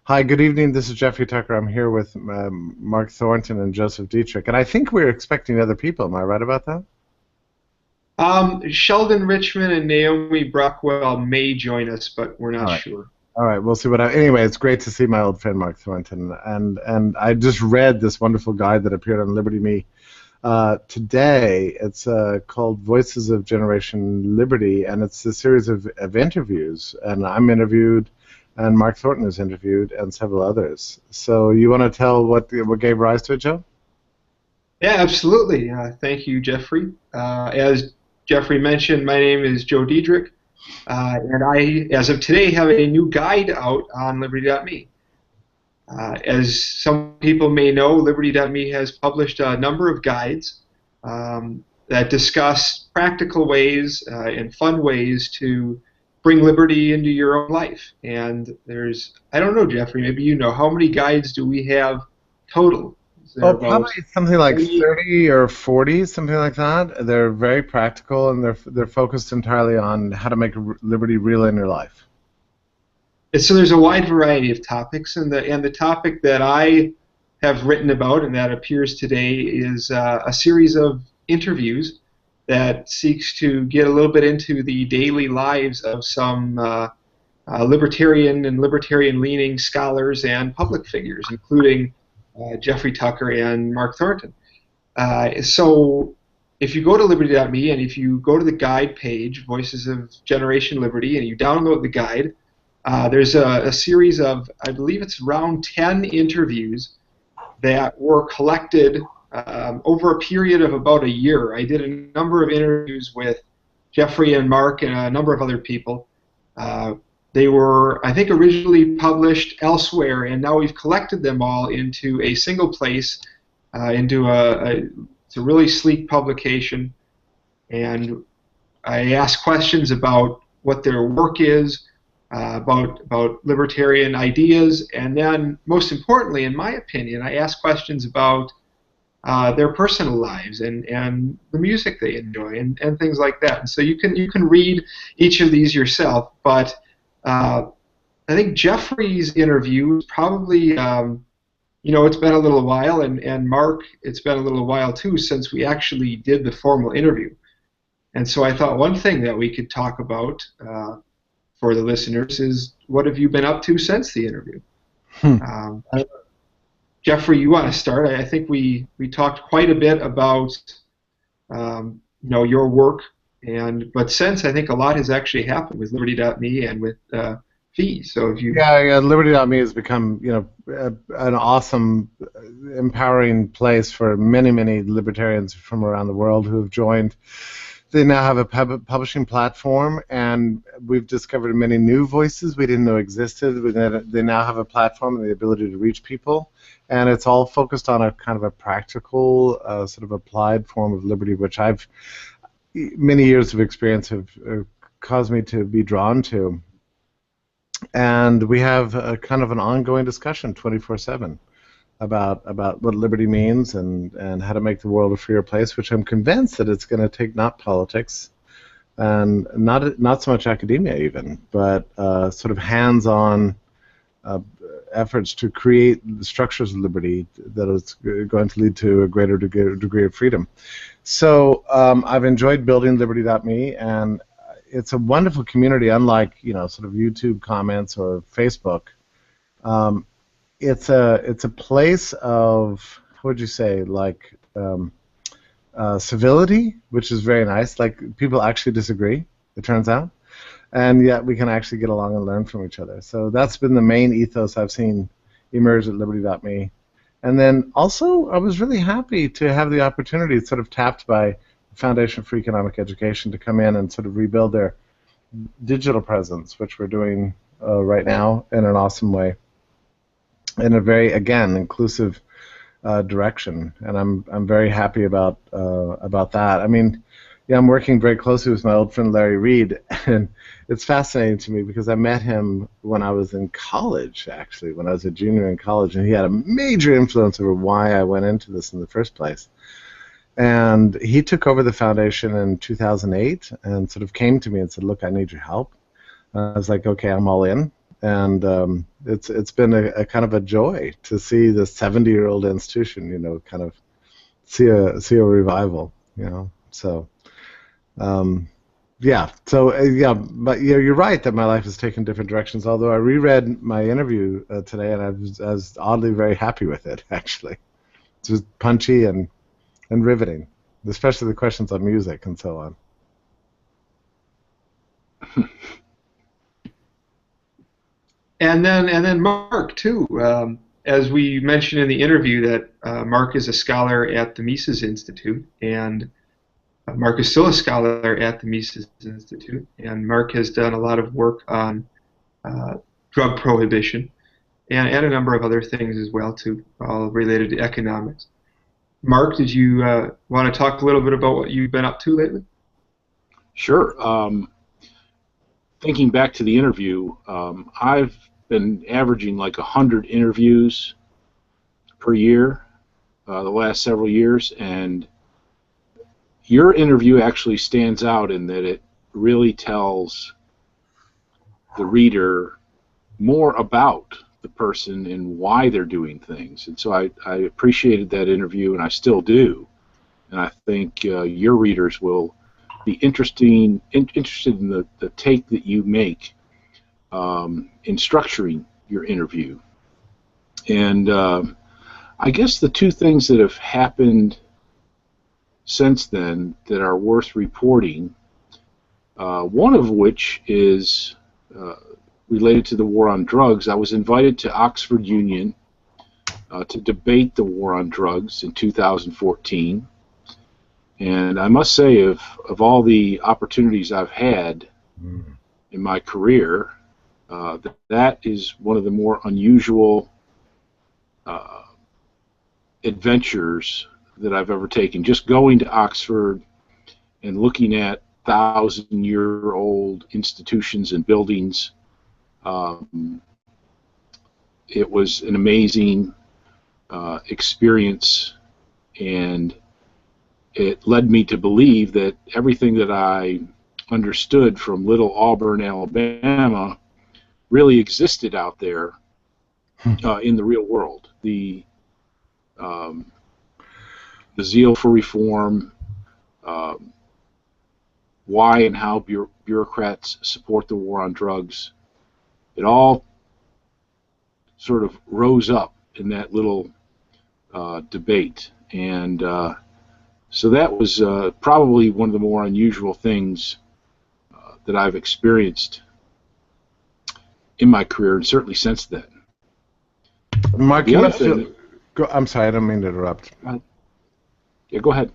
Hi, good evening. This is Jeffrey Tucker. I'm here with Mark Thornton and Joseph Diedrich, and I think we're expecting other people. Am I right about that? Sheldon Richmond and Naomi Brockwell may join us, but we're All not right. sure. All right, we'll see anyway, it's great to see my old friend Mark Thornton, and I just read this wonderful guide that appeared on Liberty.me today. It's called Voices of Generation Liberty, and it's a series of interviews, and I'm interviewed, and Mark Thornton is interviewed, and several others. So you want to tell what gave rise to it, Joe? Yeah, absolutely. Thank you, Jeffrey. As Jeffrey mentioned, my name is Joe Diedrich, and I, as of today, have a new guide out on Liberty.me. As some people may know, Liberty.me has published a number of guides that discuss practical ways and fun ways to bring liberty into your own life. And I don't know, Jeffrey, maybe you know, how many guides do we have total? Is there Oh, about probably something like 30? 30 or 40, something like that. They're very practical, and they're focused entirely on how to make liberty real in your life. And so there's a wide variety of topics, and the topic that I have written about and that appears today is a series of interviews that seeks to get a little bit into the daily lives of some libertarian and libertarian-leaning scholars and public figures, including Jeffrey Tucker and Mark Thornton. So if you go to Liberty.me and if you go to the guide page, Voices of Generation Liberty, and you download the guide, there's a series of, I believe it's around 10 interviews that were collected over a period of about a year. I did a number of interviews with Jeffrey and Mark and a number of other people. They were, I think, originally published elsewhere, and now we've collected them all into a single place, it's a really sleek publication. And I ask questions about what their work is, about libertarian ideas, and then, most importantly, in my opinion, I ask questions about their personal lives and the music they enjoy and things like that. And so you can read each of these yourself, but I think Jeffrey's interview is probably it's been a little while, and Mark, it's been a little while too since we actually did the formal interview. And so I thought one thing that we could talk about for the listeners is, what have you been up to since the interview? Hmm. Jeffrey, you want to start? I think we talked quite a bit about your work, but since, I think a lot has actually happened with Liberty.me and with Fee. So if you Yeah, Liberty.me has become, an awesome, empowering place for many, many libertarians from around the world who have joined. They now have a publishing platform, and we've discovered many new voices we didn't know existed. They now have a platform and the ability to reach people, and it's all focused on a kind of a practical, sort of applied form of liberty, which many years of experience have caused me to be drawn to. And we have a kind of an ongoing discussion 24/7 about what liberty means and how to make the world a freer place, which I'm convinced that it's going to take not politics and not so much academia even, but sort of hands-on efforts to create the structures of liberty that is going to lead to a greater degree of freedom. So I've enjoyed building Liberty.me, and it's a wonderful community, unlike sort of YouTube comments or Facebook. It's a place of, how would you say, like civility, which is very nice. Like, people actually disagree, it turns out, and yet we can actually get along and learn from each other. So that's been the main ethos I've seen emerge at Liberty.me. And then also, I was really happy to have the opportunity, sort of tapped by the Foundation for Economic Education, to come in and sort of rebuild their digital presence, which we're doing right now in an awesome way, in a very, again, inclusive direction, and I'm very happy about that. I mean, yeah, I'm working very closely with my old friend Larry Reed, and it's fascinating to me because I met him when I was in college, actually, when I was a junior in college, and he had a major influence over why I went into this in the first place. And he took over the foundation in 2008 and sort of came to me and said, "Look, I need your help." I was like, "Okay, I'm all in." and it's been a kind of a joy to see the 70-year-old institution, kind of see a revival, So, yeah. So yeah, but you're right that my life has taken different directions. Although I reread my interview today, and I was oddly very happy with it. Actually, it was punchy and riveting, especially the questions on music and so on. And then Mark too. As we mentioned in the interview, that Mark is a scholar at the Mises Institute, and Mark is still a scholar at the Mises Institute, and Mark has done a lot of work on drug prohibition and a number of other things as well too, all related to economics. Mark, did you want to talk a little bit about what you've been up to lately? Sure. Thinking back to the interview, I've been averaging like 100 interviews per year the last several years, and your interview actually stands out in that it really tells the reader more about the person and why they're doing things. And so I appreciated that interview, and I still do. And I think your readers will be interested in the take that you make in structuring your interview. And I guess the two things that have happened since then that are worth reporting, one of which is related to the war on drugs. I was invited to Oxford Union to debate the war on drugs in 2014. And I must say, of all the opportunities I've had in my career, that is one of the more unusual adventures that I've ever taken. Just going to Oxford and looking at 1,000-year-old institutions and buildings, it was an amazing experience, and it led me to believe that everything that I understood from little Auburn, Alabama, really existed out there in the real world. The zeal for reform, why and how bureaucrats support the war on drugs, it all sort of rose up in that little debate. And so that was probably one of the more unusual things that I've experienced in my career, and certainly since then. Mark, I'm sorry, I don't mean to interrupt. Yeah, go ahead.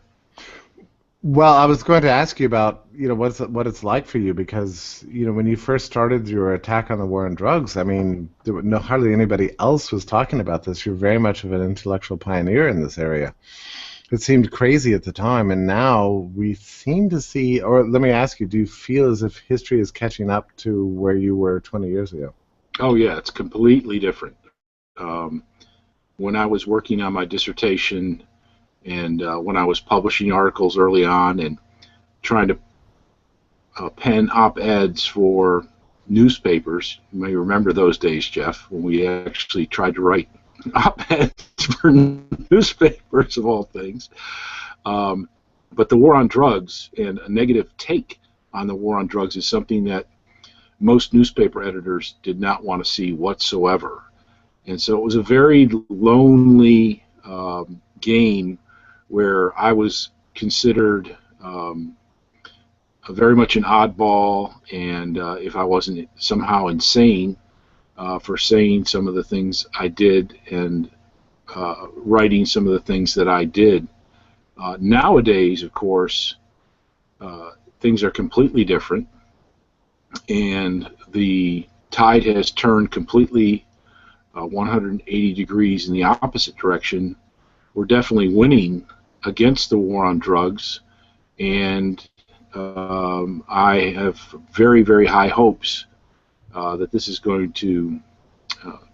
Well, I was going to ask you about, what it's like for you, because, when you first started your attack on the war on drugs, I mean, hardly anybody else was talking about this. You're very much of an intellectual pioneer in this area. It seemed crazy at the time, and now we seem to see, or let me ask you, do you feel as if history is catching up to where you were 20 years ago? Oh, yeah, it's completely different. When I was working on my dissertation, and when I was publishing articles early on and trying to pen op-eds for newspapers, you may remember those days, Jeff, when we actually tried to write op-eds for newspapers, of all things. But the war on drugs and a negative take on the war on drugs is something that most newspaper editors did not want to see whatsoever. And so it was a very lonely game where I was considered very much an oddball, and if I wasn't somehow insane for saying some of the things I did and writing some of the things that I did. Nowadays, of course, things are completely different, and the tide has turned completely 180 degrees in the opposite direction. We're definitely winning against the war on drugs, and I have very, very high hopes that this is going to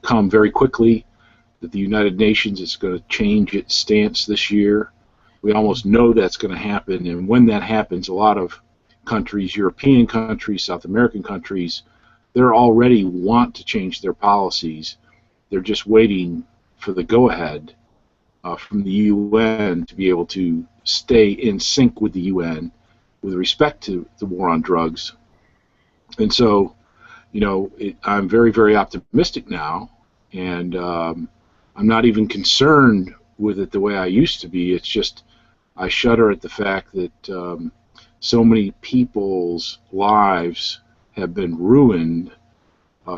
come very quickly, that the United Nations is going to change its stance this year. We almost know that's going to happen, and when that happens, a lot of countries, European countries, South American countries, they're already want to change their policies. They're just waiting for the go-ahead from the UN to be able to stay in sync with the UN with respect to the war on drugs. And so, I'm very, very optimistic now, and I'm not even concerned with it the way I used to be. It's just I shudder at the fact that so many people's lives have been ruined,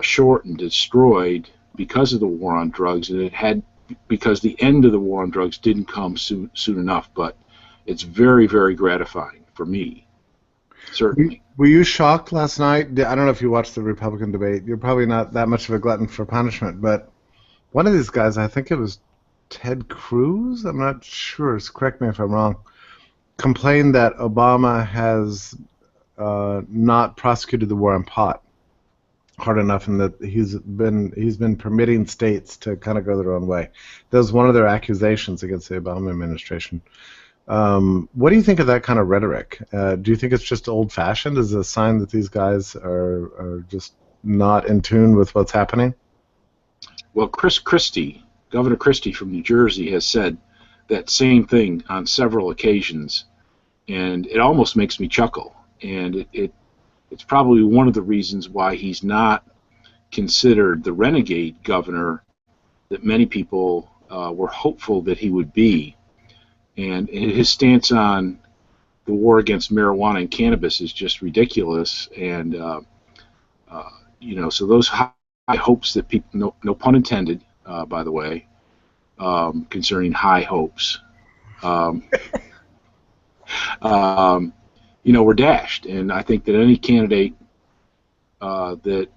shortened, destroyed because of the war on drugs, and because the end of the war on drugs didn't come soon enough. But it's very, very gratifying for me, certainly. Were you shocked last night? I don't know if you watched the Republican debate. You're probably not that much of a glutton for punishment, but one of these guys, I think it was Ted Cruz, I'm not sure, so correct me if I'm wrong, complained that Obama has not prosecuted the war on pot hard enough, and that he's been permitting states to kind of go their own way. That was one of their accusations against the Obama administration. What do you think of that kind of rhetoric? Do you think it's just old-fashioned? Is it a sign that these guys are just not in tune with what's happening? Well, Governor Christie from New Jersey has said that same thing on several occasions, and it almost makes me chuckle. And it's probably one of the reasons why he's not considered the renegade governor that many people were hopeful that he would be. And his stance on the war against marijuana and cannabis is just ridiculous. And so those high hopes that people, no pun intended, by the way, concerning high hopes, were dashed. And I think that any candidate that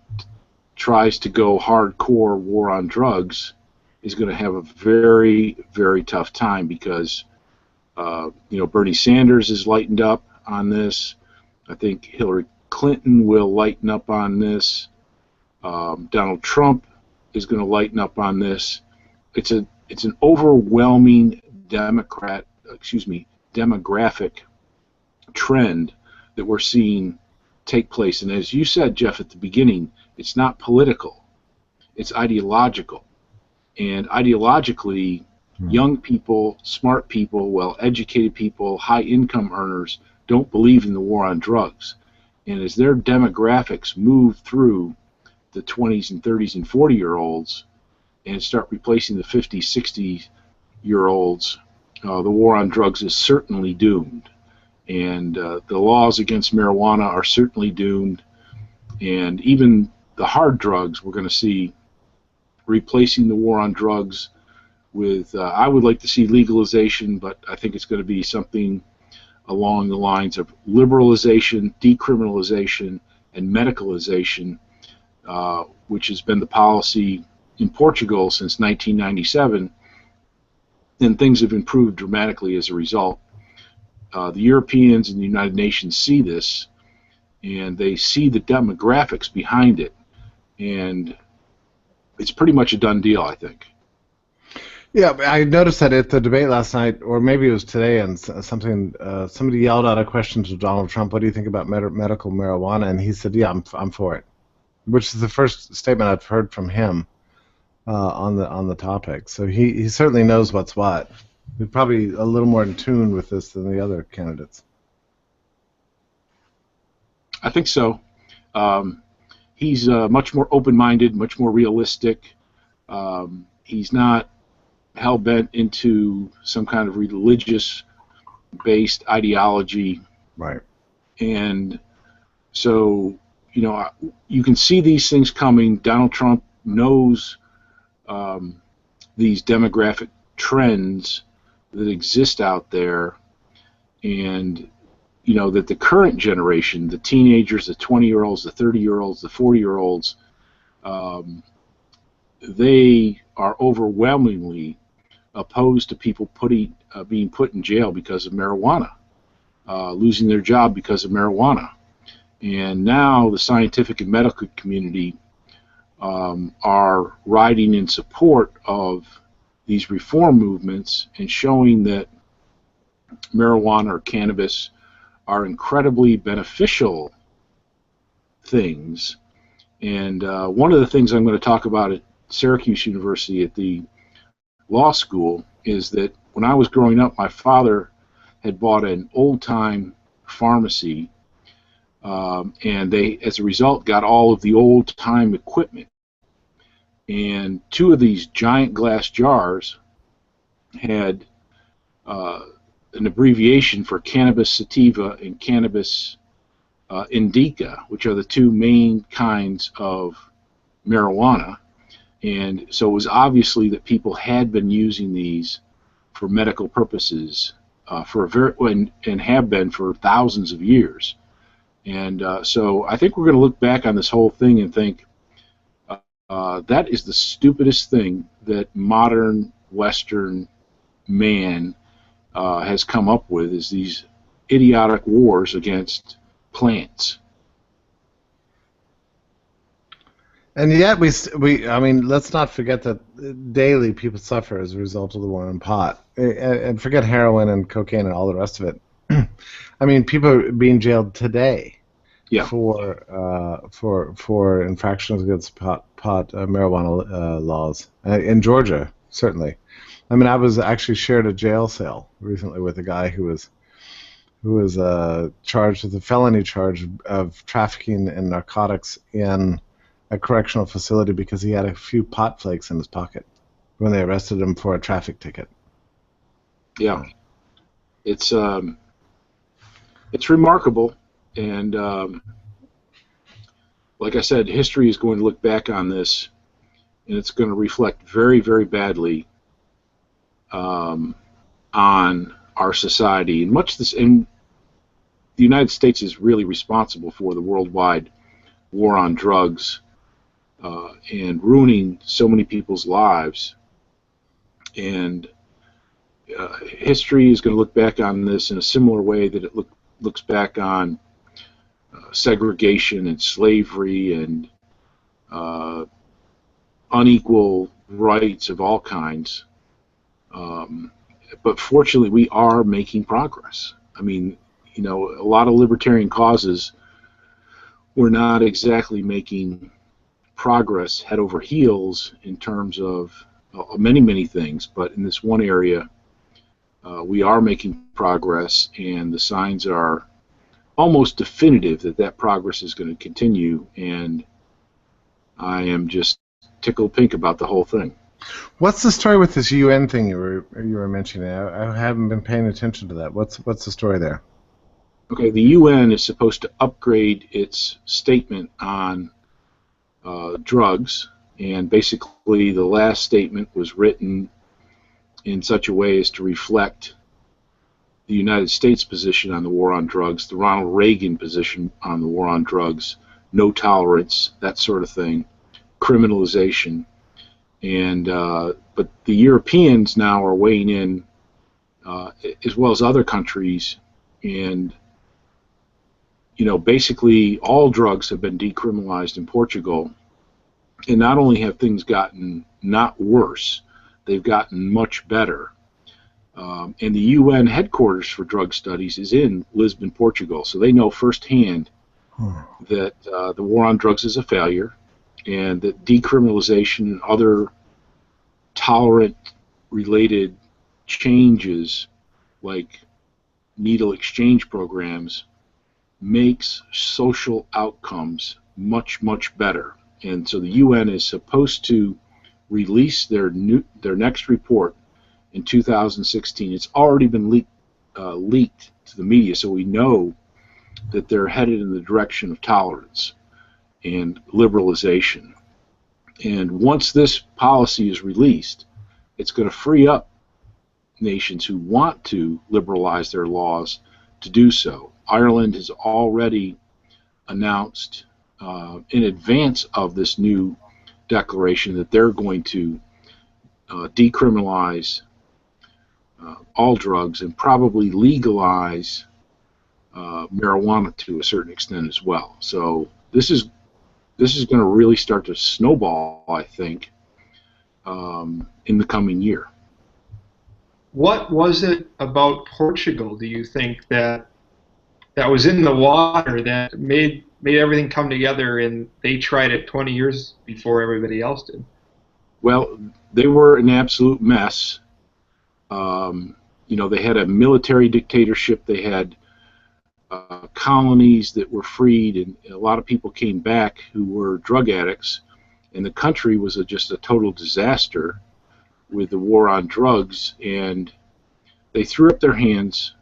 tries to go hardcore war on drugs is going to have a very, very tough time, because Bernie Sanders is lightened up on this. I think Hillary Clinton will lighten up on this. Donald Trump is going to lighten up on this. It's an overwhelming demographic trend that we're seeing take place. And as you said, Jeff, at the beginning, it's not political. It's ideological. And ideologically, young people, smart people, well-educated people, high-income earners don't believe in the war on drugs. And as their demographics move through the 20s and 30s and 40-year-olds and start replacing the 50s, 60-year-olds, the war on drugs is certainly doomed. And the laws against marijuana are certainly doomed. And even the hard drugs, we're going to see replacing the war on drugs with, I would like to see legalization, but I think it's going to be something along the lines of liberalization, decriminalization, and medicalization, which has been the policy in Portugal since 1997, and things have improved dramatically as a result. The Europeans and the United Nations see this, and they see the demographics behind it, and it's pretty much a done deal, I think. Yeah, I noticed that at the debate last night, or maybe it was today, and somebody yelled out a question to Donald Trump, what do you think about medical marijuana? And he said, yeah, I'm for it, which is the first statement I've heard from him on the topic. So he certainly knows what's what. He's probably a little more in tune with this than the other candidates. I think so. He's much more open-minded, much more realistic. He's not hell-bent into some kind of religious-based ideology. Right. And so, you can see these things coming. Donald Trump knows these demographic trends that exist out there, and that the current generation, the teenagers, the 20-year-olds, the 30-year-olds, the 40-year-olds, they are overwhelmingly opposed to people being put in jail because of marijuana, losing their job because of marijuana. And now the scientific and medical community are riding in support of these reform movements and showing that marijuana or cannabis are incredibly beneficial things, And one of the things I'm going to talk about at Syracuse University at the law school is that when I was growing up, my father had bought an old-time pharmacy, and they, as a result, got all of the old-time equipment. And two of these giant glass jars had an abbreviation for cannabis sativa and cannabis indica, which are the two main kinds of marijuana. And so it was obviously that people had been using these for medical purposes and have been for thousands of years. And so I think we're going to look back on this whole thing and think that is the stupidest thing that modern Western man has come up with, is these idiotic wars against plants. And yet I mean, let's not forget that daily people suffer as a result of the war on pot, and forget heroin and cocaine and all the rest of it. I mean, people are being jailed today for infractions against marijuana laws in Georgia, certainly. I mean, I was actually shared a jail cell recently with a guy who was charged with a felony charge of trafficking in narcotics in a correctional facility because he had a few pot flakes in his pocket when they arrested him for a traffic ticket. Yeah, it's remarkable, and like I said, history is going to look back on this, and it's going to reflect very, very badly on our society. And and the United States is really responsible for the worldwide war on drugs and ruining so many people's lives. And history is going to look back on this in a similar way that it looks back on segregation and slavery and unequal rights of all kinds. But fortunately, we are making progress. I mean, you know, a lot of libertarian causes were not exactly making progress head over heels in terms of many, many things, but in this one area, we are making progress, and the signs are almost definitive that that progress is going to continue, and I am just tickled pink about the whole thing. What's the story with this UN thing you were mentioning? I haven't been paying attention to that. What's the story there? Okay, the UN is supposed to upgrade its statement on drugs, and basically the last statement was written in such a way as to reflect the United States position on the war on drugs, the Ronald Reagan position on the war on drugs, no tolerance, that sort of thing, criminalization. And but the Europeans now are weighing in, as well as other countries, and you know, basically all drugs have been decriminalized in Portugal, and not only have things gotten not worse, they've gotten much better. And the UN headquarters for drug studies is in Lisbon, Portugal, so they know firsthand that the war on drugs is a failure, and that decriminalization and other tolerant-related changes like needle exchange programs makes social outcomes much, much better. And so the UN is supposed to release their next report in 2016. It's already been leaked to the media, so we know that they're headed in the direction of tolerance and liberalization. And once this policy is released, it's going to free up nations who want to liberalize their laws to do so. Ireland has already announced in advance of this new declaration that they're going to decriminalize all drugs and probably legalize marijuana to a certain extent as well. So this is going to really start to snowball, I think, in the coming year. What was it about Portugal, do you think, that was in the water that made made everything come together, and they tried it 20 years before everybody else did. Well, they were an absolute mess. You know, they had a military dictatorship. They had colonies that were freed, and a lot of people came back who were drug addicts, and the country was just a total disaster with the war on drugs. And they threw up their hands,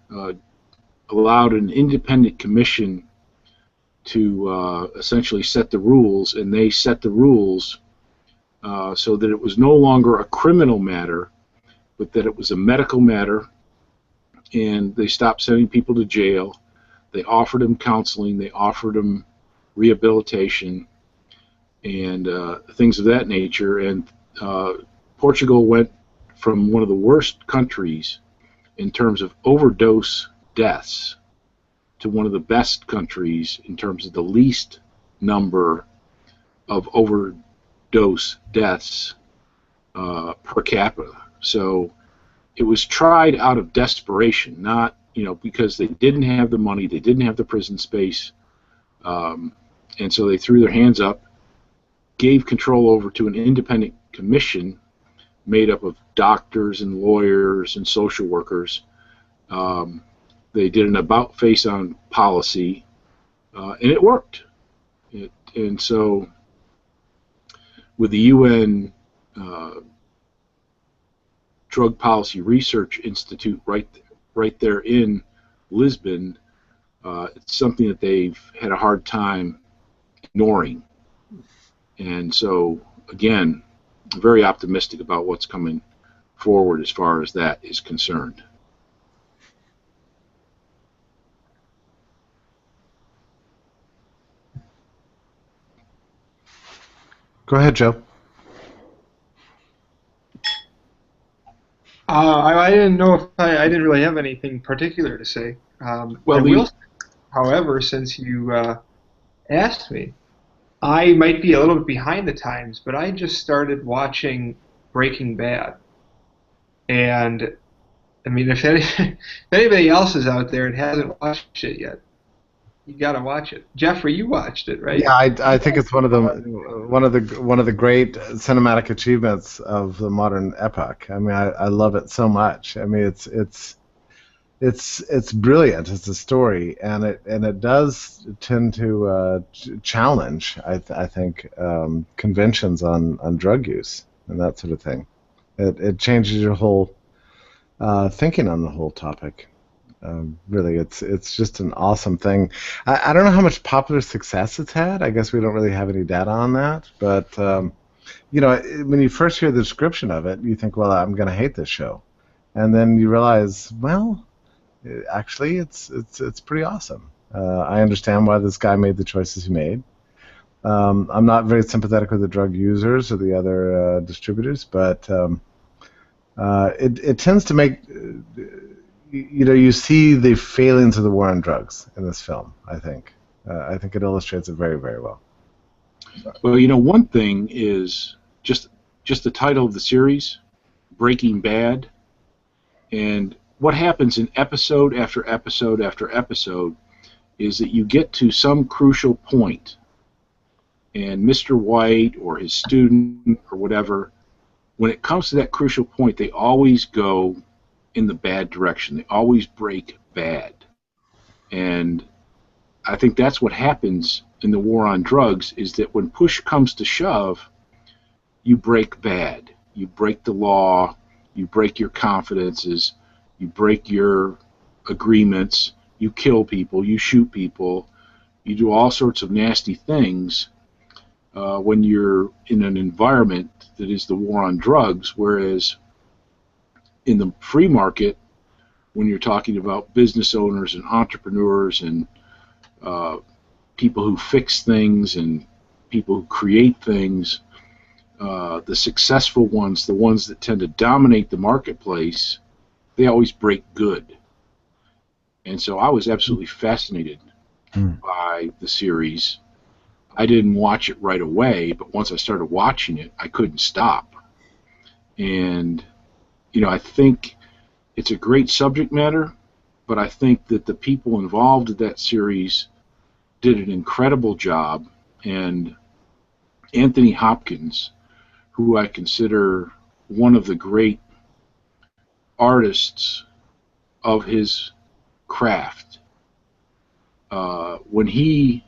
allowed an independent commission to essentially set the rules, and they set the rules so that it was no longer a criminal matter, but that it was a medical matter, and they stopped sending people to jail. They offered them counseling, they offered them rehabilitation, and things of that nature. And Portugal went from one of the worst countries in terms of overdose deaths to one of the best countries in terms of the least number of overdose deaths per capita. So it was tried out of desperation, not, you know, because they didn't have the money, they didn't have the prison space, and so they threw their hands up, gave control over to an independent commission made up of doctors and lawyers and social workers. They did an about-face on policy, and it worked. And so with the UN Drug Policy Research Institute right there in Lisbon, it's something that they've had a hard time ignoring. And so, again, I'm very optimistic about what's coming forward as far as that is concerned. Go ahead, Joe. I didn't know if I didn't really have anything particular to say. Well, I will, however, since you asked me, I might be a little bit behind the times, but I just started watching Breaking Bad. And, I mean, if anybody else is out there and hasn't watched it yet, you got to watch it. Jeffrey, you watched it, right? Yeah, I think it's one of the great cinematic achievements of the modern epoch. I mean, I love it so much. I mean, it's brilliant. It's a story, and it does tend to challenge, I think, conventions on drug use and that sort of thing. It changes your whole thinking on the whole topic. Really, it's just an awesome thing. I don't know how much popular success it's had. I guess we don't really have any data on that. But you know, when you first hear the description of it, you think, well, I'm going to hate this show, and then you realize, well, actually, it's pretty awesome. I understand why this guy made the choices he made. I'm not very sympathetic with the drug users or the other distributors, but it tends to make you know, you see the failings of the war on drugs in this film. I think it illustrates it very, very well. Well, you know, one thing is just the title of the series, Breaking Bad, and what happens in episode after episode after episode is that you get to some crucial point, and Mr. White or his student or whatever, when it comes to that crucial point, they always go in the bad direction. They always break bad. And I think that's what happens in the war on drugs, is that when push comes to shove, you break bad. You break the law, you break your confidences, you break your agreements, you kill people, you shoot people, you do all sorts of nasty things when you're in an environment that is the war on drugs, whereas in the free market, when you're talking about business owners and entrepreneurs and people who fix things and people who create things, the successful ones, the ones that tend to dominate the marketplace, they always break good. And so I was absolutely fascinated by the series. I didn't watch it right away, but once I started watching it, I couldn't stop. And you know, I think it's a great subject matter, but I think that the people involved in that series did an incredible job, and Anthony Hopkins, who I consider one of the great artists of his craft, when he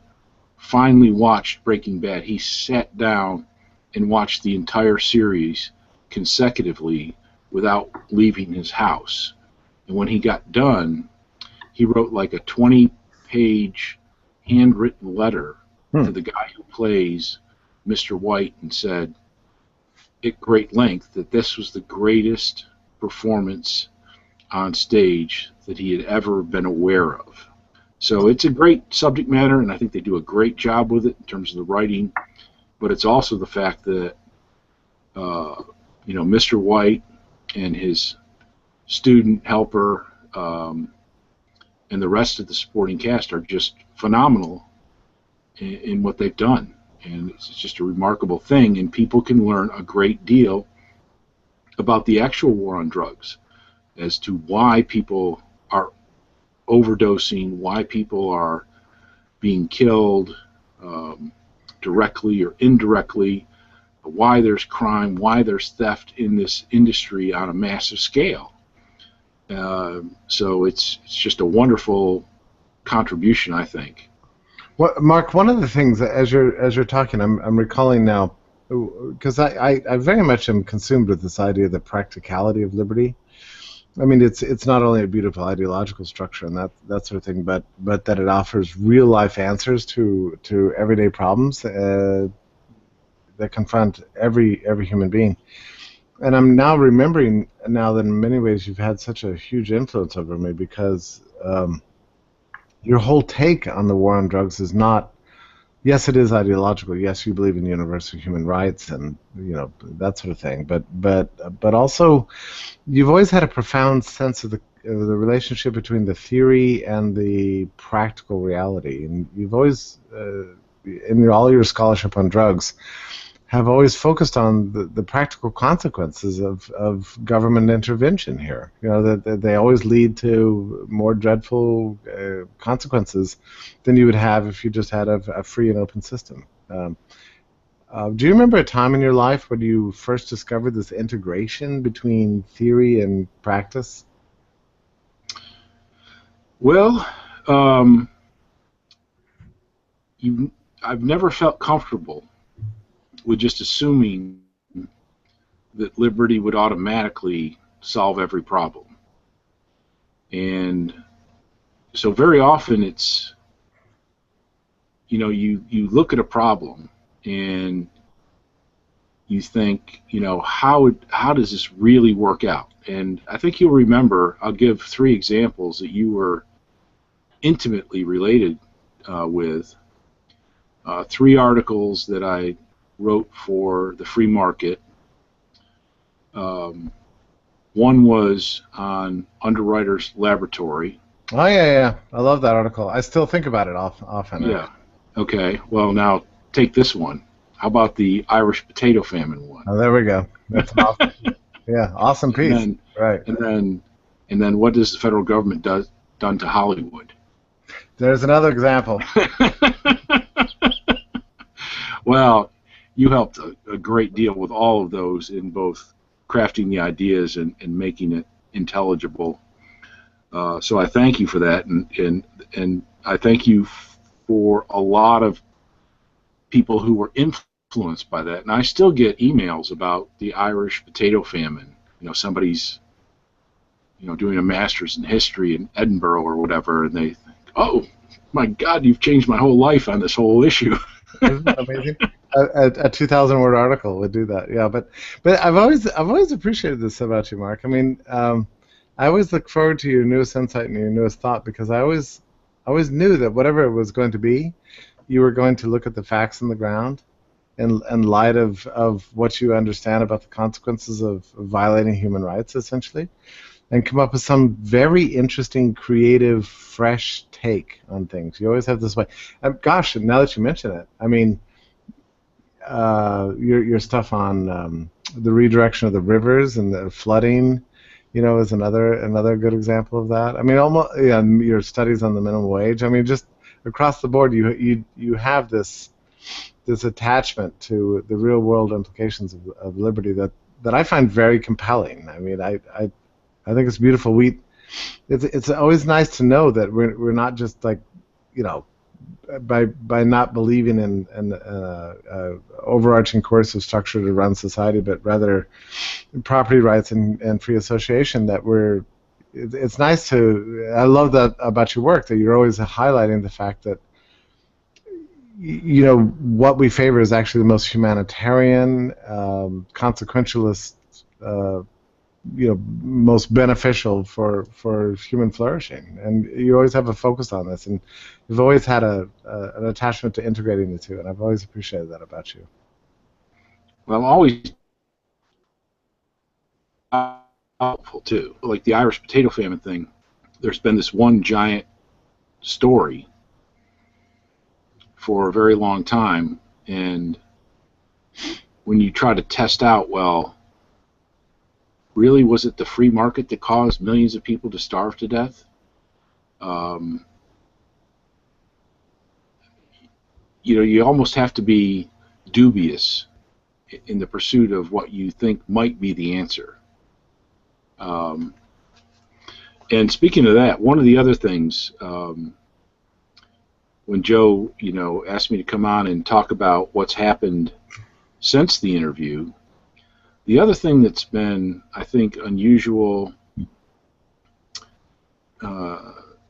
finally watched Breaking Bad, he sat down and watched the entire series consecutively without leaving his house. And when he got done, he wrote like a 20-page handwritten letter to the guy who plays Mr. White and said at great length that this was the greatest performance on stage that he had ever been aware of. So it's a great subject matter, and I think they do a great job with it in terms of the writing. But it's also the fact that Mr. White and his student helper and the rest of the supporting cast are just phenomenal in what they've done, and it's just a remarkable thing. And people can learn a great deal about the actual war on drugs, as to why people are overdosing, why people are being killed directly or indirectly, why there's crime, why there's theft in this industry on a massive scale. So it's just a wonderful contribution, I think. Well, Mark, one of the things that as you're talking, I'm recalling now, because I very much am consumed with this idea of the practicality of liberty. I mean, it's not only a beautiful ideological structure and that sort of thing, but that it offers real life answers to everyday problems that confront every human being. And I'm now remembering now that in many ways you've had such a huge influence over me, because your whole take on the war on drugs is not, yes, it is ideological. Yes, you believe in universal human rights and that sort of thing. But also, you've always had a profound sense of the relationship between the theory and the practical reality. And you've always, in all your scholarship on drugs, have always focused on the practical consequences of government intervention here. That they always lead to more dreadful consequences than you would have if you just had a free and open system. Do you remember a time in your life when you first discovered this integration between theory and practice? Well, I've never felt comfortable with just assuming that liberty would automatically solve every problem. And so very often it's, you look at a problem and you think, how does this really work out? And I think you'll remember, I'll give 3 examples that you were intimately related with. 3 articles that I wrote for the free market. One was on Underwriters Laboratory. Oh yeah, I love that article. I still think about it often. Yeah. Okay. Well, now take this one. How about the Irish potato famine one? Oh, there we go. That's awesome. Yeah, awesome piece. Right. And then what does the federal government done to Hollywood? There's another example. Well, you helped a great deal with all of those in both crafting the ideas and making it intelligible. So I thank you for that, and I thank you for a lot of people who were influenced by that. And I still get emails about the Irish potato famine. Somebody's doing a master's in history in Edinburgh or whatever, and they think, oh my God, you've changed my whole life on this whole issue. Isn't that amazing? A 2,000-word article would do that. Yeah, but I've always appreciated this about you, Mark. I mean, I always look forward to your newest insight and your newest thought, because I always knew that whatever it was going to be, you were going to look at the facts on the ground, in light of what you understand about the consequences of violating human rights, essentially, and come up with some very interesting, creative, fresh take on things. You always have this way. Gosh, now that you mention it, I mean, your stuff on the redirection of the rivers and the flooding, is another good example of that. I mean, almost your studies on the minimum wage. I mean, just across the board you have this attachment to the real world implications of liberty that I find very compelling. I mean, I think it's beautiful. It's always nice to know that we're not just like, you know, by not believing in an overarching coercive structure to run society, but rather property rights and free association. That it's nice to. I love that about your work, that you're always highlighting the fact that, you know, what we favor is actually the most humanitarian, consequentialist, you know, most beneficial for human flourishing. And you always have a focus on this, and you've always had an attachment to integrating the two, and I've always appreciated that about you. Well, I'm always helpful too. Like the Irish potato famine thing, there's been this one giant story for a very long time, and when you try to test out, well, really, was it the free market that caused millions of people to starve to death? You know, you almost have to be dubious in the pursuit of what you think might be the answer. And speaking of that, one of the other things, when Joe, you know, asked me to come on and talk about what's happened since the interview, the other thing that's been, I think, unusual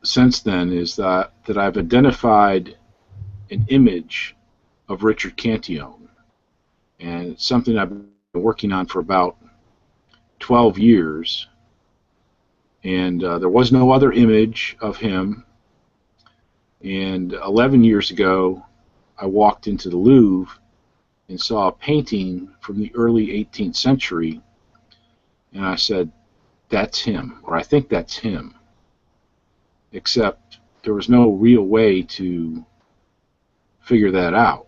since then is that I've identified an image of Richard Cantillon, and it's something I've been working on for about 12 years, and there was no other image of him. And 11 years ago, I walked into the Louvre and saw a painting from the early 18th century, and I said, that's him, or I think that's him, except there was no real way to figure that out.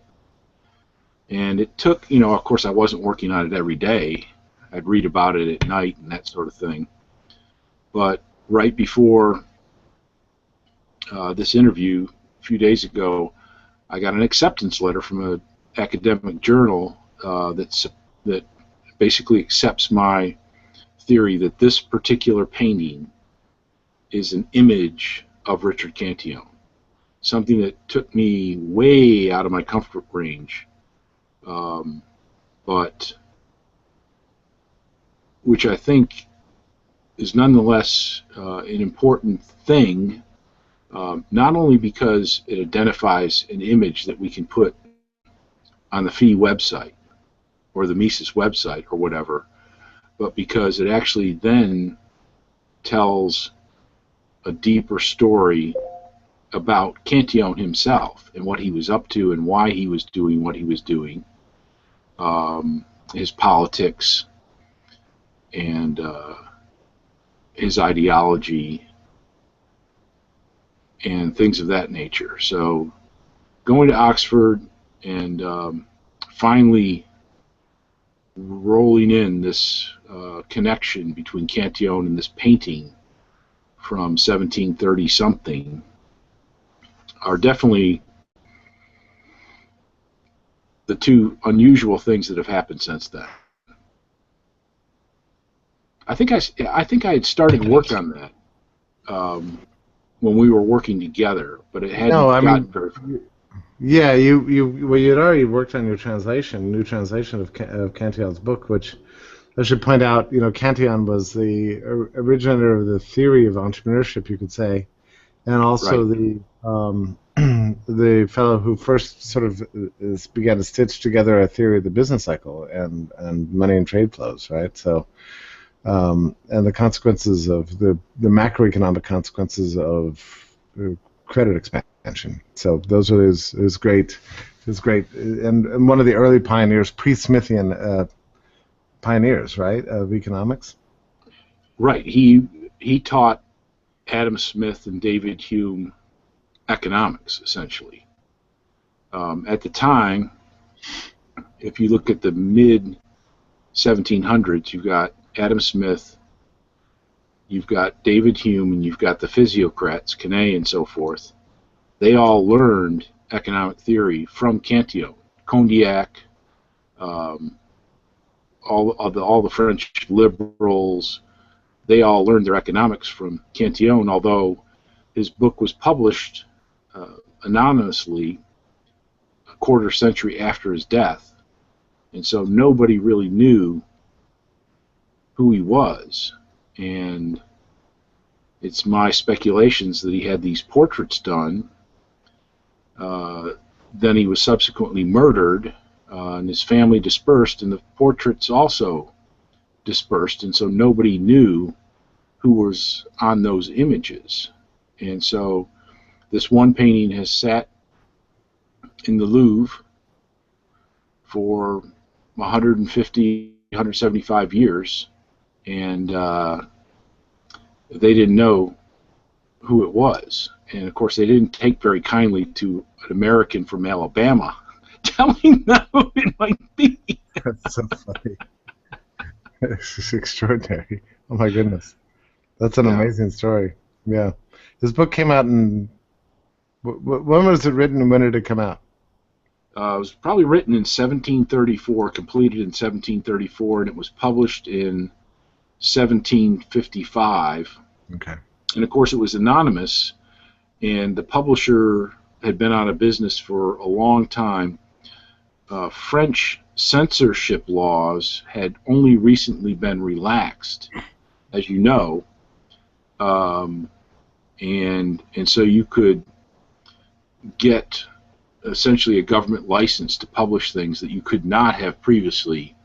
And it took, you know, of course I wasn't working on it every day. I'd read about it at night and that sort of thing. But right before this interview, a few days ago, I got an acceptance letter from an academic journal that basically accepts my theory that this particular painting is an image of Richard Cantillon, something that took me way out of my comfort range, but which I think is nonetheless an important thing, not only because it identifies an image that we can put on the FEE website or the Mises website or whatever, but because it actually then tells a deeper story about Cantillon himself and what he was up to and why he was doing what he was doing, his politics and his ideology and things of that nature. So going to Oxford and finally rolling in this connection between Cantillon and this painting from 1730 something are definitely the two unusual things that have happened since then. I think I had started work on that when we were working together, but it hadn't gotten very far. Yeah, you'd already worked on your new translation of Cantillon's book, which I should point out, you know, Cantillon was the originator of the theory of entrepreneurship, you could say, and also right. The fellow who first sort of began to stitch together a theory of the business cycle and money and trade flows, right? So, and the consequences of the macroeconomic consequences of credit expansion. So those are his great, and one of the early pioneers, pre-Smithian pioneers, right, of economics. Right. He taught Adam Smith and David Hume economics, essentially. At the time, if you look at the mid-1700s, you've got Adam Smith, you've got David Hume, and you've got the physiocrats, Quinet and so forth. they all learned economic theory from Cantillon. Condillac, all the French liberals, they all learned their economics from Cantillon, although his book was published anonymously a quarter century after his death, and so nobody really knew who he was. And it's my speculations that he had these portraits done. Then he was subsequently murdered, and his family dispersed, and the portraits also dispersed, and so nobody knew who was on those images. And so this one painting has sat in the Louvre for 150, 175 years, and they didn't know who it was. And of course, they didn't take very kindly to an American from Alabama telling them who it might be. That's so funny. This is extraordinary. Oh my goodness, that's an amazing story. Yeah, this book came out in. When was it written, and when did it come out? It was probably written in 1734, completed in 1734, and it was published in 1755. Okay. And of course, it was anonymous, and the publisher had been out of business for a long time. French censorship laws had only recently been relaxed, as you know, and so you could get essentially a government license to publish things that you could not have previously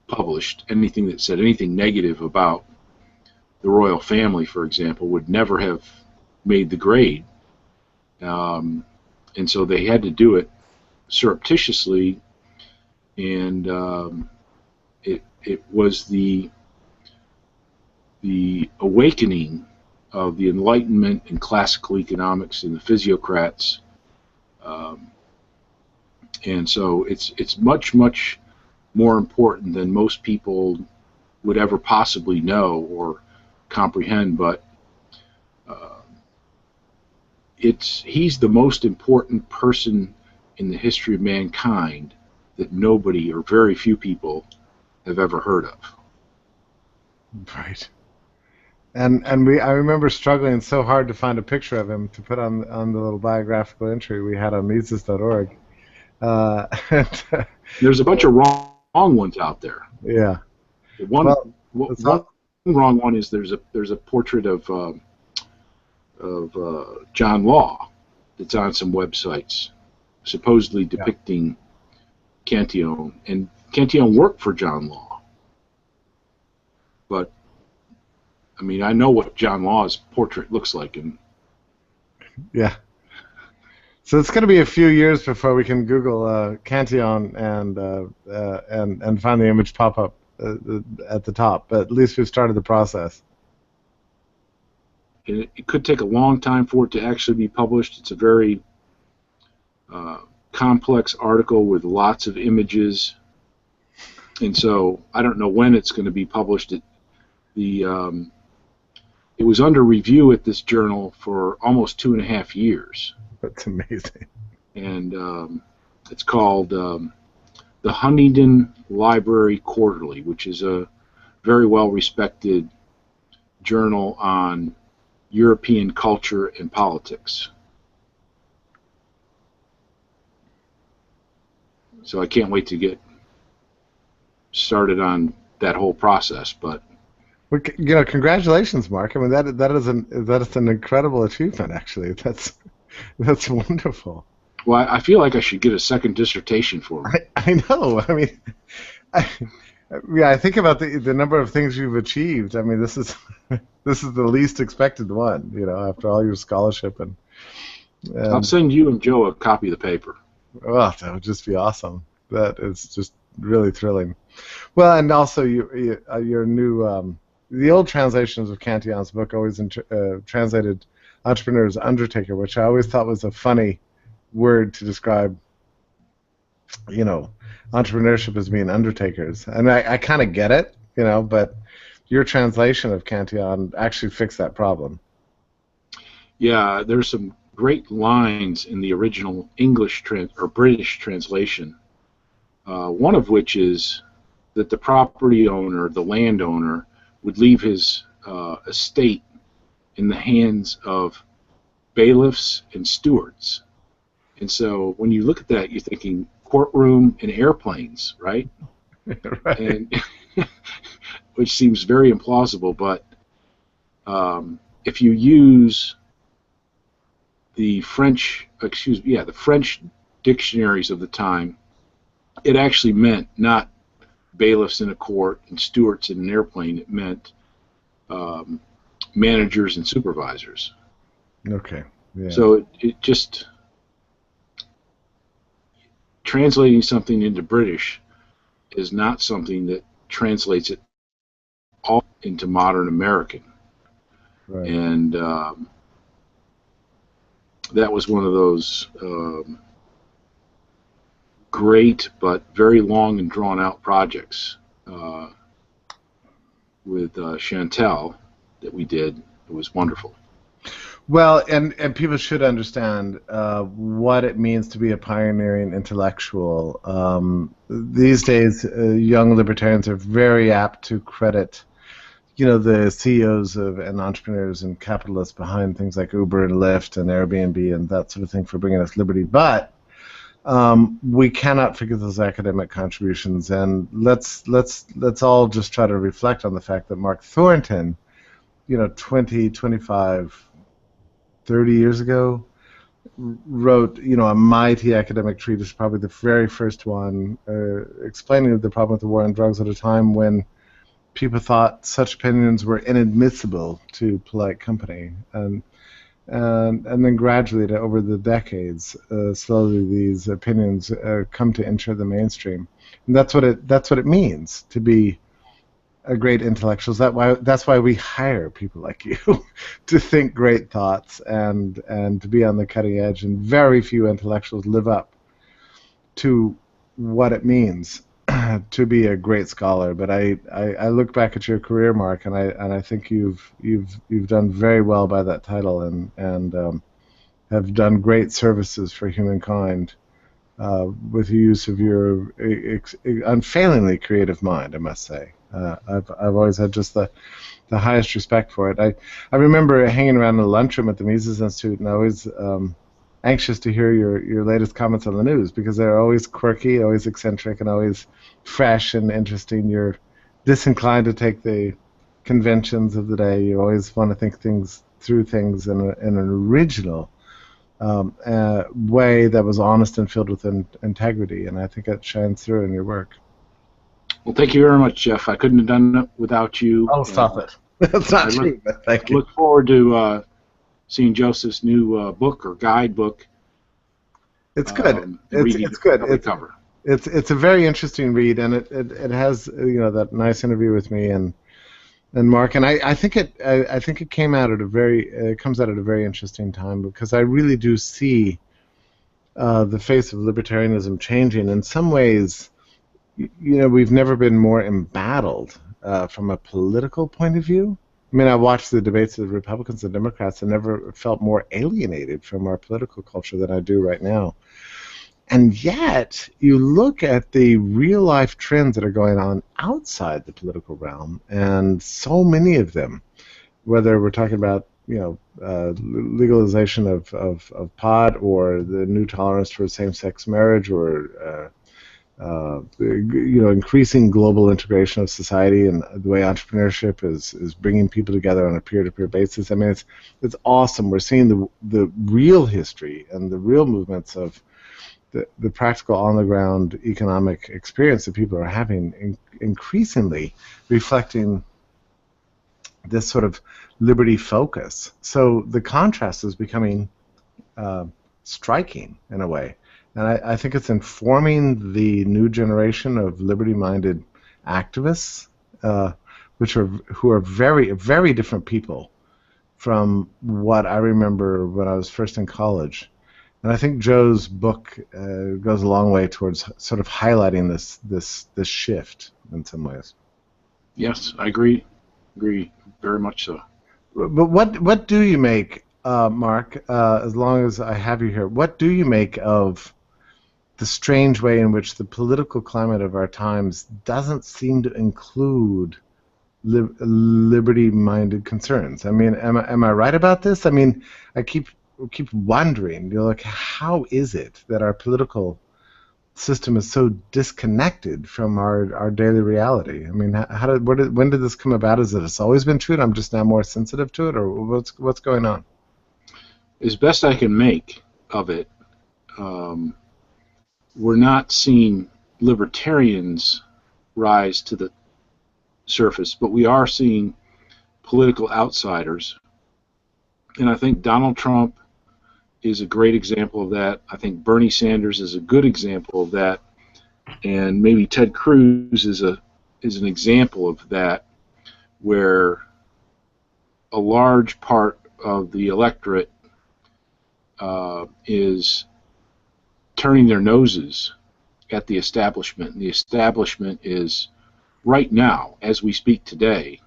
published. Anything that said anything negative about the royal family, for example, would never have made the grade, and so they had to do it surreptitiously, and it was the awakening of the Enlightenment and classical economics and the physiocrats, and so it's much more important than most people would ever possibly know or comprehend. But he's the most important person in the history of mankind that nobody or very few people have ever heard of. Right. And I remember struggling so hard to find a picture of him to put on the little biographical entry we had on Mises.org. There's a bunch of wrong ones out there. Yeah. One wrong one is there's a portrait of John Law that's on some websites, supposedly depicting Cantillon, and Cantillon worked for John Law. But I mean, I know what John Law's portrait looks like, and yeah. So it's going to be a few years before we can Google Cantillon and find the image pop up at the top. But at least we've started the process. It could take a long time for it to actually be published. It's a very complex article with lots of images, and so I don't know when it's going to be published. It was under review at this journal for almost 2.5 years. That's amazing. And it's called the Huntingdon Library Quarterly, which is a very well-respected journal on European culture and politics. So I can't wait to get started on that whole process. But well, congratulations, Mark. I mean, that is an incredible achievement. Actually, that's wonderful. Well, I feel like I should get a second dissertation for it. I know. I mean, I think about the number of things you've achieved. I mean, this is the least expected one. After all your scholarship and I'll send you and Joe a copy of the paper. Oh, that would just be awesome. That is just really thrilling. Well, and also your new the old translations of Cantillon's book always translated entrepreneur as undertaker, which I always thought was a funny word to describe, entrepreneurship as being undertakers. And I kind of get it, but your translation of Cantillon actually fixed that problem. Yeah, there's some great lines in the original English or British translation. One of which is that the property owner, the landowner, would leave his estate in the hands of bailiffs and stewards. And so when you look at that, you're thinking courtroom and airplanes, right? Right. And which seems very implausible, but if you use the French dictionaries of the time, it actually meant not bailiffs in a court and stewards in an airplane. It meant managers and supervisors. Okay. Yeah. So it just translating something into British is not something that translates it all into modern American. Right. And that was one of those great but very long and drawn out projects with Chantel that we did. It was wonderful. Well, and people should understand what it means to be a pioneering intellectual. These days, young libertarians are very apt to credit, the CEOs and entrepreneurs and capitalists behind things like Uber and Lyft and Airbnb and that sort of thing for bringing us liberty. But we cannot forget those academic contributions, and let's all just try to reflect on the fact that Mark Thornton, 20, 25, 30 years ago, wrote, a mighty academic treatise, probably the very first one, explaining the problem with the war on drugs at a time when people thought such opinions were inadmissible to polite company, and then gradually, over the decades, slowly these opinions come to enter the mainstream, and that's what it means to be a great intellectual. That's why we hire people like you to think great thoughts and to be on the cutting edge. And very few intellectuals live up to what it means to be a great scholar. But I look back at your career, Mark, and I think you've done very well by that title and have done great services for humankind with the use of your unfailingly creative mind, I must say. I've always had just the highest respect for it. I remember hanging around in the lunchroom at the Mises Institute, and always anxious to hear your latest comments on the news, because they're always quirky, always eccentric, and always fresh and interesting. You're disinclined to take the conventions of the day. You always want to think through things in an original way that was honest and filled with integrity, and I think it shines through in your work. Well, thank you very much, Jeff. I couldn't have done it without you. Oh, stop it. That's not true, but thank you. I look forward to seeing Joseph's new book or guidebook. It's good. It's good. It's a very interesting read, and it has that nice interview with me and Mark, and I think it comes out at a very interesting time, because I really do see the face of libertarianism changing in some ways. We've never been more embattled from a political point of view. I mean, I watched the debates of the Republicans and Democrats and never felt more alienated from our political culture than I do right now. And yet, you look at the real-life trends that are going on outside the political realm, and so many of them, whether we're talking about legalization of pot, or the new tolerance for same-sex marriage, or increasing global integration of society, and the way entrepreneurship is bringing people together on a peer-to-peer basis. I mean, it's awesome. We're seeing the real history and the real movements of the practical on-the-ground economic experience that people are having, increasingly reflecting this sort of liberty focus. So the contrast is becoming striking in a way. And I think it's informing the new generation of liberty-minded activists, who are very, very different people from what I remember when I was first in college. And I think Joe's book goes a long way towards sort of highlighting this shift in some ways. Yes, I agree very much so. But what do you make Mark, as long as I have you here, what do you make of the strange way in which the political climate of our times doesn't seem to include liberty-minded concerns? I mean, am I right about this? I mean, I keep wondering, like, how is it that our political system is so disconnected from our daily reality? I mean, when did this come about? Is it it's always been true and I'm just now more sensitive to it, or what's going on? As best I can make of it, we're not seeing libertarians rise to the surface, but we are seeing political outsiders. And I think Donald Trump is a great example of that. I think Bernie Sanders is a good example of that. And maybe Ted Cruz is an example of that, where a large part of the electorate is turning their noses at the establishment. And the establishment is, right now, as we speak today,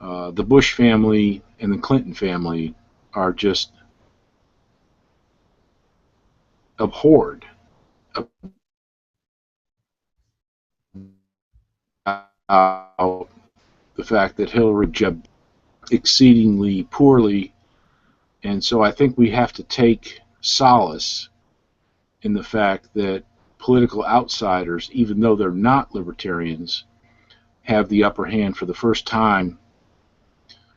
the Bush family and the Clinton family are just abhorred about the fact that Hillary did exceedingly poorly. And so I think we have to take solace in the fact that political outsiders, even though they're not libertarians, have the upper hand for the first time,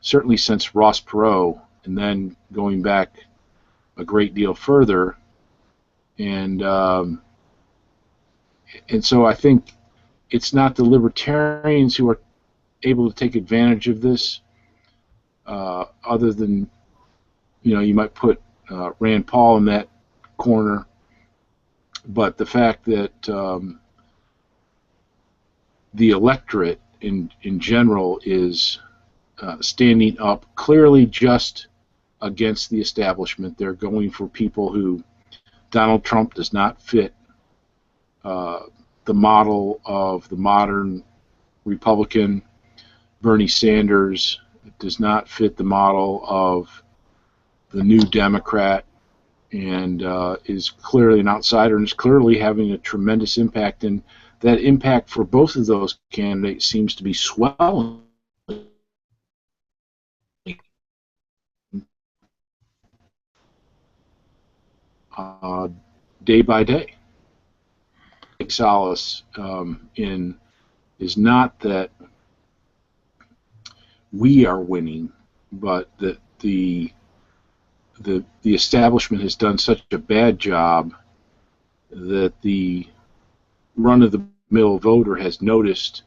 certainly since Ross Perot, and then going back a great deal further. And so I think it's not the libertarians who are able to take advantage of this, other than, you might put Rand Paul in that corner. But the fact that the electorate in general is standing up clearly just against the establishment. They're going for people who Donald Trump does not fit the model of the modern Republican. Bernie Sanders does not fit the model of the new Democrat, and is clearly an outsider and is clearly having a tremendous impact. And that impact for both of those candidates seems to be swelling day by day. Solace in is not that we are winning, but that the establishment has done such a bad job that the run-of-the-mill voter has noticed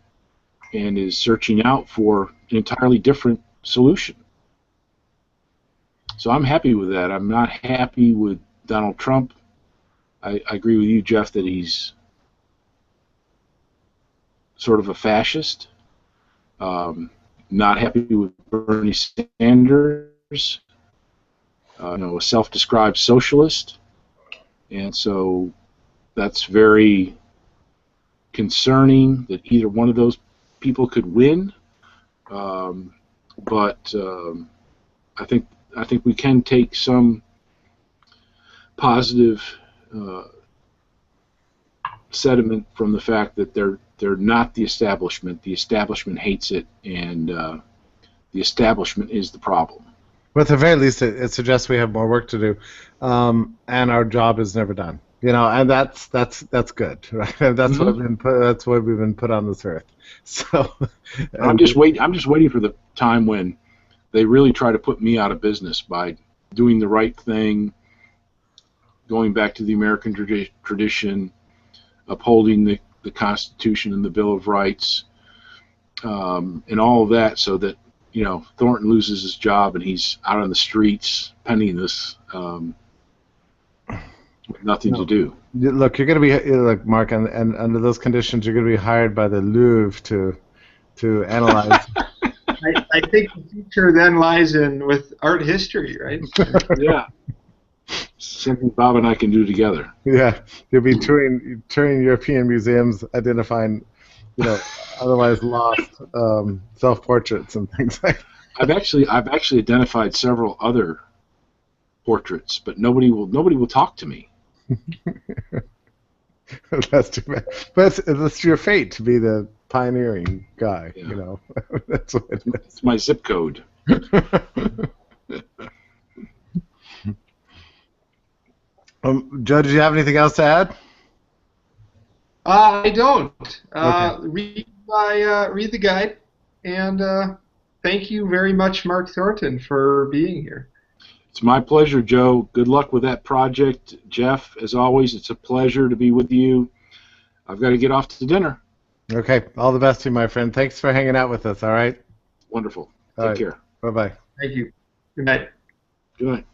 and is searching out for an entirely different solution. So I'm happy with that. I'm not happy with Donald Trump. I agree with you, Jeff, that he's sort of a fascist. Not happy with Bernie Sanders, a self-described socialist, and so that's very concerning that either one of those people could win. But I think we can take some positive sediment from the fact that they're not the establishment. The establishment hates it, and the establishment is the problem. Well, at the very least, it suggests we have more work to do, and our job is never done. And that's good, right? That's that's why we've been put on this earth. So I'm just waiting for the time when they really try to put me out of business by doing the right thing, going back to the American tradition, upholding the Constitution and the Bill of Rights, and all of that, so that Thornton loses his job and he's out on the streets penniless, with nothing to do. Look, you're going to be Mark, and under those conditions, you're going to be hired by the Louvre to analyze. I think the future then lies with art history, right? Yeah. Something Bob and I can do together. Yeah, you'll be touring European museums, identifying, otherwise lost self-portraits and things like that. I've actually identified several other portraits, but nobody will talk to me. That's too bad. But that's your fate to be the pioneering guy. Yeah. You know, that's what it is. It's my zip code. Joe, did you have anything else to add? I don't. Okay. Read the guide, and thank you very much, Mark Thornton, for being here. It's my pleasure, Joe. Good luck with that project. Jeff, as always, it's a pleasure to be with you. I've got to get off to dinner. Okay. All the best to you, my friend. Thanks for hanging out with us. All right. Wonderful. All Take right. care. Bye-bye. Thank you. Good night. Good night.